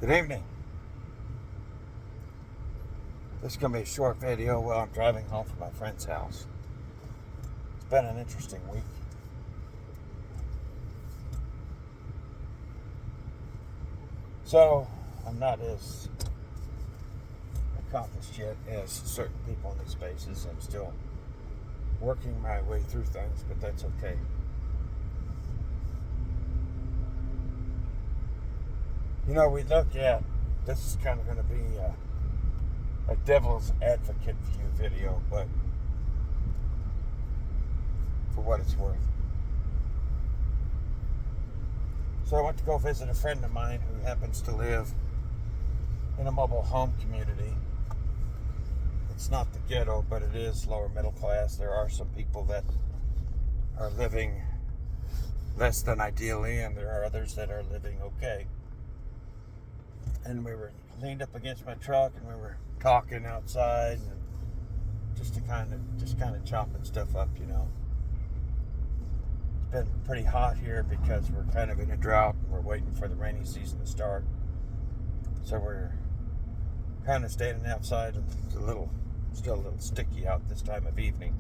Good evening. This is going to be a short video while I'm driving home from my friend's house. It's been an interesting week. So, I'm not as accomplished yet as certain people in these spaces. I'm still working my way through things, but that's okay. You know, we look at, this is kind of going to be a devil's advocate view video, but for what it's worth. So I went to go visit a friend of mine who happens to live in a mobile home community. It's not the ghetto, but it is lower middle class. There are some people that are living less than ideally, and there are others that are living okay. And we were leaned up against my truck, and we were talking outside, and just kind of chopping stuff up, you know. It's been pretty hot here because we're kind of in a drought, and we're waiting for the rainy season to start. So we're kind of standing outside. It's still a little sticky out this time of evening.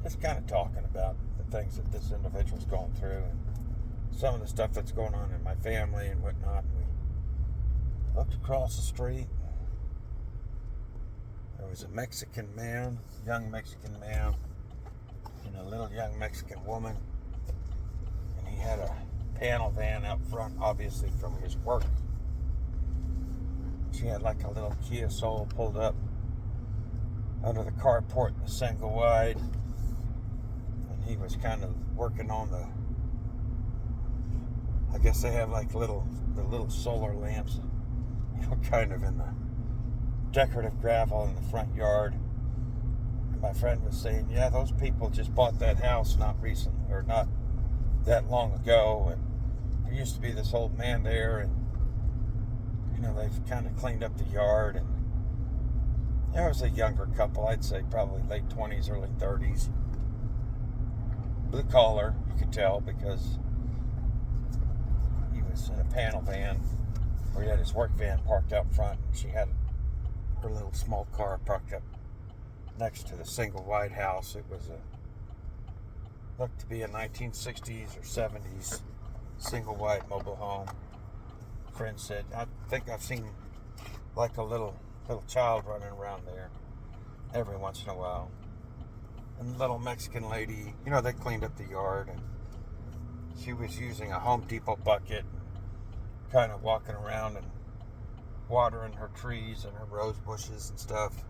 Just kind of talking about the things that this individual's going through, and some of the stuff that's going on in my family and whatnot. We looked across the street. There was a Mexican man, young Mexican man, and a little young Mexican woman. And he had a panel van out front, obviously from his work. She had like a little Kia Soul pulled up under the carport in the single wide. And he was kind of working on I guess they have like the little solar lamps, you know, kind of in the decorative gravel in the front yard. And my friend was saying, yeah, those people just bought that house not recently, or not that long ago, and there used to be this old man there, and you know, they've kind of cleaned up the yard. And it was a younger couple, I'd say probably late 20s, early 30s. Blue collar, you could tell, because in a panel van where he had his work van parked out front, and she had her little small car parked up next to the single wide house. It was looked to be a 1960s or 70s single wide mobile home. Friend said, I think I've seen like a little child running around there every once in a while. And the little Mexican lady, you know, they cleaned up the yard, and she was using a Home Depot bucket, kind of walking around and watering her trees and her rose bushes and stuff.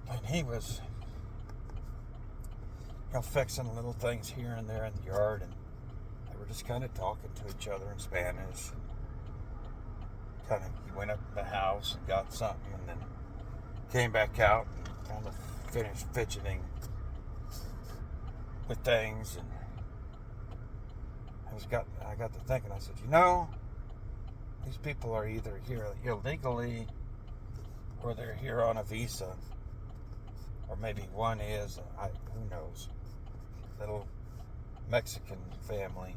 And he was, you know, fixing little things here and there in the yard, and they were just kind of talking to each other in Spanish. He went up to the house and got something, and then came back out and kind of finished fidgeting with things. And I got to thinking, I said, you know, these people are either here illegally or they're here on a visa. Or maybe one is, who knows, little Mexican family.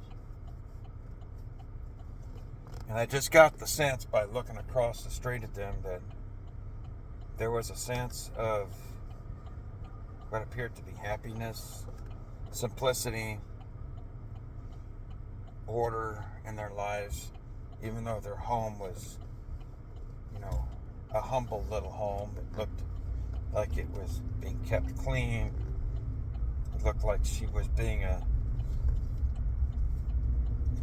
And I just got the sense by looking across the street at them that there was a sense of what appeared to be happiness, simplicity, order in their lives, even though their home was, you know, a humble little home. It looked like it was being kept clean. It looked like she was being a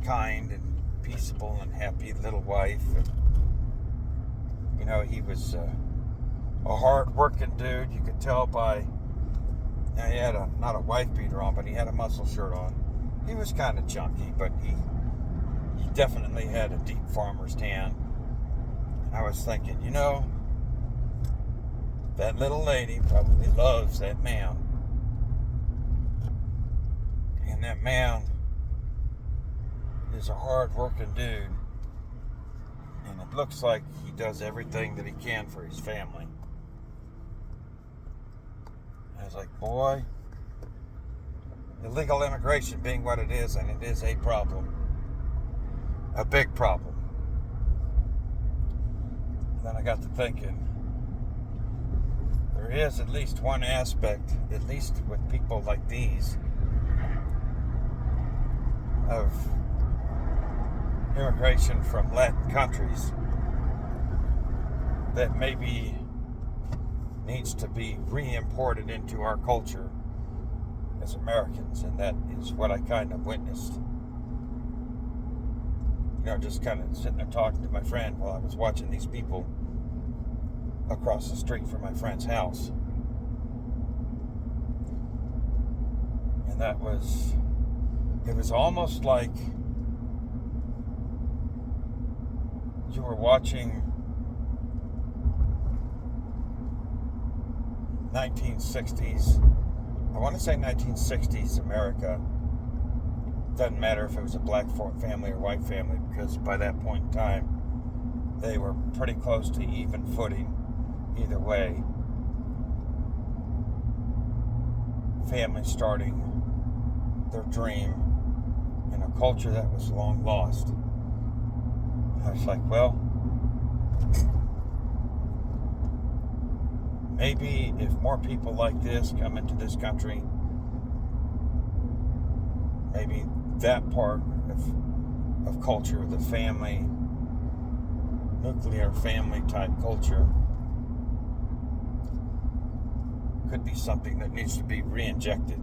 kind and peaceable and happy little wife. And, you know, he was a hard-working dude. You could tell by, you know, he had not a wife beater on, but he had a muscle shirt on. He was kind of chunky, but he definitely had a deep farmer's tan. And I was thinking, you know, that little lady probably loves that man. And that man is a hard-working dude. And it looks like he does everything that he can for his family. I was like, boy, illegal immigration being what it is, and it is a problem, a big problem. And then I got to thinking, there is at least one aspect, at least with people like these, of immigration from Latin countries that maybe needs to be re-imported into our culture as Americans, and that is what I kind of witnessed. Just kind of sitting there talking to my friend while I was watching these people across the street from my friend's house. And it was almost like you were watching 1960s, I want to say 1960s America. Doesn't matter if it was a black family or white family, because by that point in time, they were pretty close to even footing either way. Families starting their dream in a culture that was long lost. I was like, well, maybe if more people like this come into this country, maybe that part of culture, the family, nuclear family type culture, could be something that needs to be re-injected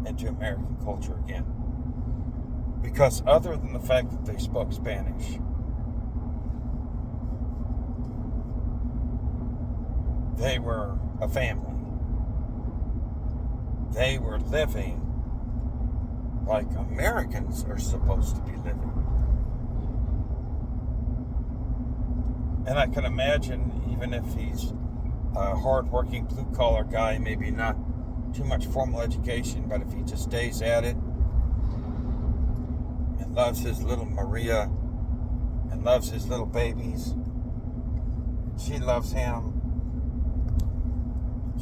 into American culture again. Because other than the fact that they spoke Spanish, they were a family. They were living like Americans are supposed to be living. And I can imagine, even if he's a hard-working blue-collar guy, maybe not too much formal education, but if he just stays at it and loves his little Maria and loves his little babies, and she loves him,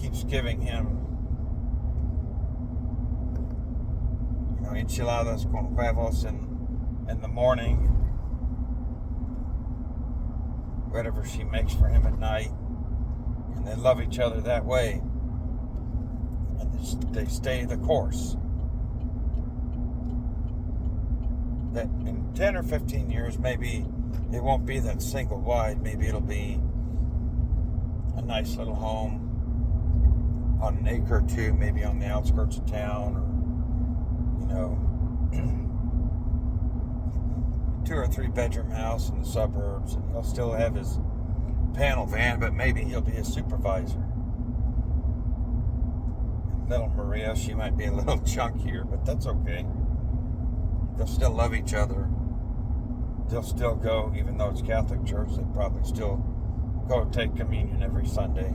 keeps giving him enchiladas con huevos in the morning, whatever she makes for him at night, and they love each other that way, and they stay the course. That in 10 or 15 years, maybe it won't be that single wide, maybe it'll be a nice little home on an acre or two, maybe on the outskirts of town, or 2 or 3 bedroom house in the suburbs, and he'll still have his panel van, but maybe he'll be a supervisor. And little Maria, she might be a little chunkier, but that's okay. They'll still love each other. They'll still go, even though it's Catholic church, they'll probably still go take communion every Sunday.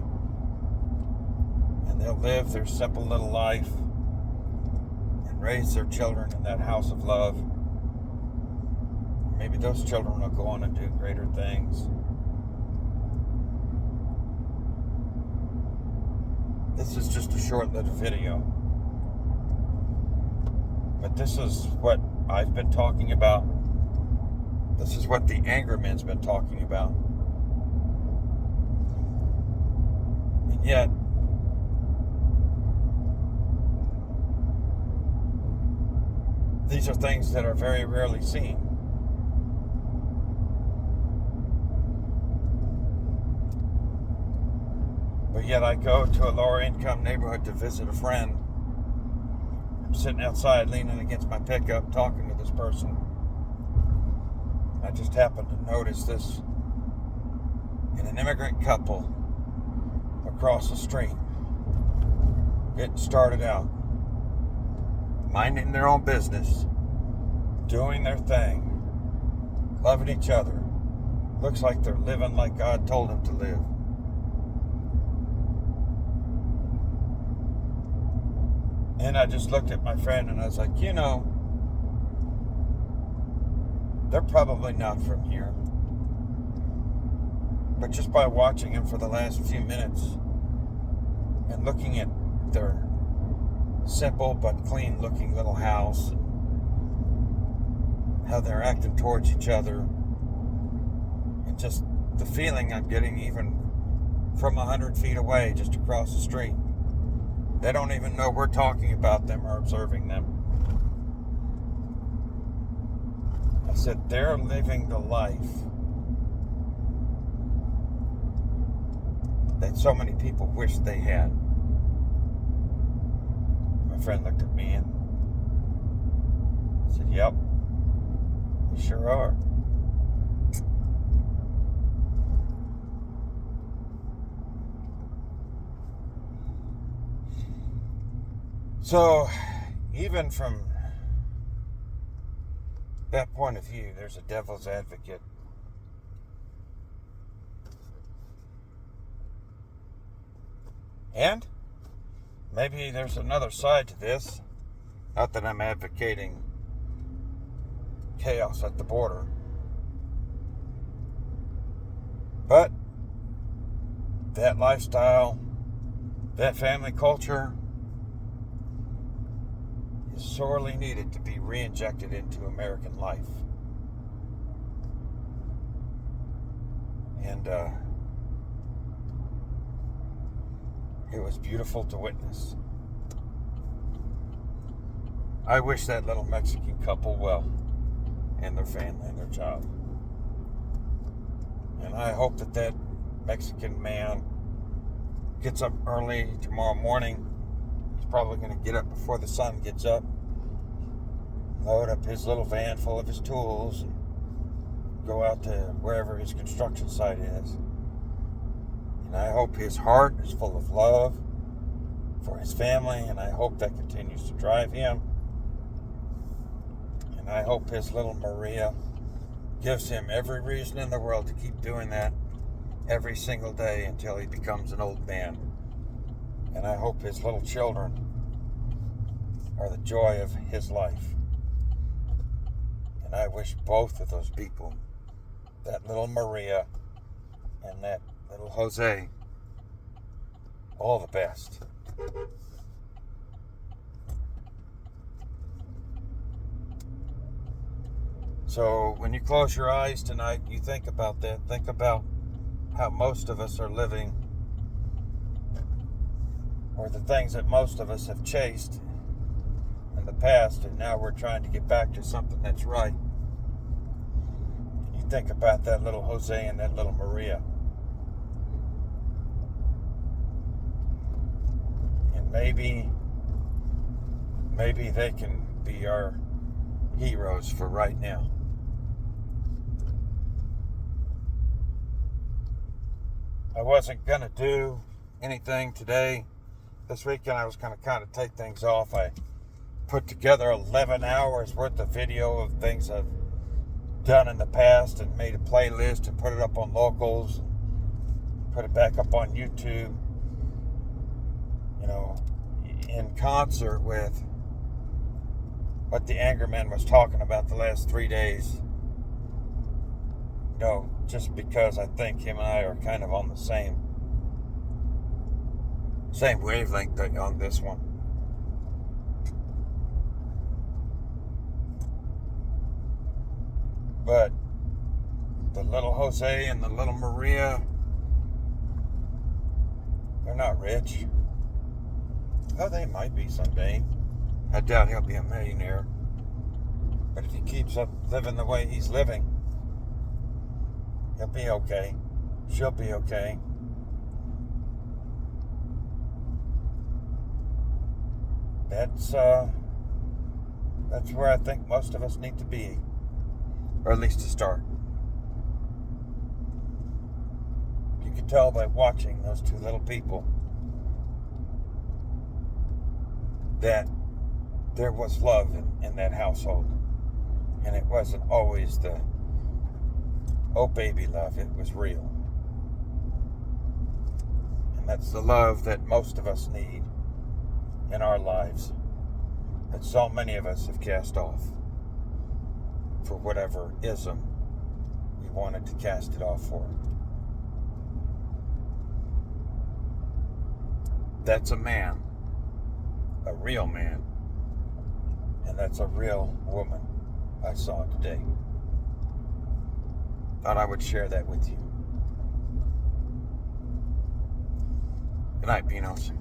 And they'll live their simple little life and raise their children in that house of love. Maybe those children will go on and do greater things. This is just a short little video. But this is what I've been talking about. This is what the Angerman's been talking about. And yet, these are things that are very rarely seen. But yet I go to a lower income neighborhood to visit a friend. I'm sitting outside leaning against my pickup talking to this person. I just happened to notice this in an immigrant couple across the street, getting started out, minding their own business, doing their thing, loving each other. Looks like they're living like God told them to live. And I just looked at my friend and I was like, they're probably not from here. But just by watching them for the last few minutes and looking at their simple but clean looking little house, how they're acting towards each other, and just the feeling I'm getting even from 100 feet away, just across the street. They don't even know we're talking about them or observing them. I said, they're living the life that so many people wish they had. My friend looked at me and said, yep, we sure are. So, even from that point of view, there's a devil's advocate. And maybe there's another side to this. Not that I'm advocating chaos at the border, but that lifestyle, that family culture is sorely needed to be re-injected into American life. And it was beautiful to witness. I wish that little Mexican couple well, and their family and their child. And I hope that that Mexican man gets up early tomorrow morning. He's probably going to get up before the sun gets up, load up his little van full of his tools, and go out to wherever his construction site is. And I hope his heart is full of love for his family, and I hope that continues to drive him. And I hope his little Maria gives him every reason in the world to keep doing that every single day until he becomes an old man. And I hope his little children are the joy of his life. And I wish both of those people, that little Maria and that little Jose, all the best. So when you close your eyes tonight, you think about that. Think about how most of us are living, or the things that most of us have chased in the past, and now we're trying to get back to something that's right. You think about that little Jose and that little Maria. And maybe they can be our heroes for right now. I wasn't going to do anything today. This weekend I was going to kind of take things off. I put together 11 hours worth of video of things I've done in the past and made a playlist and put it up on Locals, put it back up on YouTube, you know, in concert with what the Angerman was talking about the last 3 days. You know, just because I think him and I are kind of on the same wavelength on this one. But the little Jose and the little Maria, they're not rich. Oh, they might be someday. I doubt he'll be a millionaire. But if he keeps up living the way he's living, he'll be okay. She'll be okay. That's where I think most of us need to be, or at least to start. You can tell by watching those two little people that there was love in that household, and it wasn't always the oh baby love. It was real, and that's the love that most of us need in our lives, that so many of us have cast off for whatever ism we wanted to cast it off for. That's a man, a real man, and that's a real woman. I saw today. Thought I would share that with you. Good night, Binos.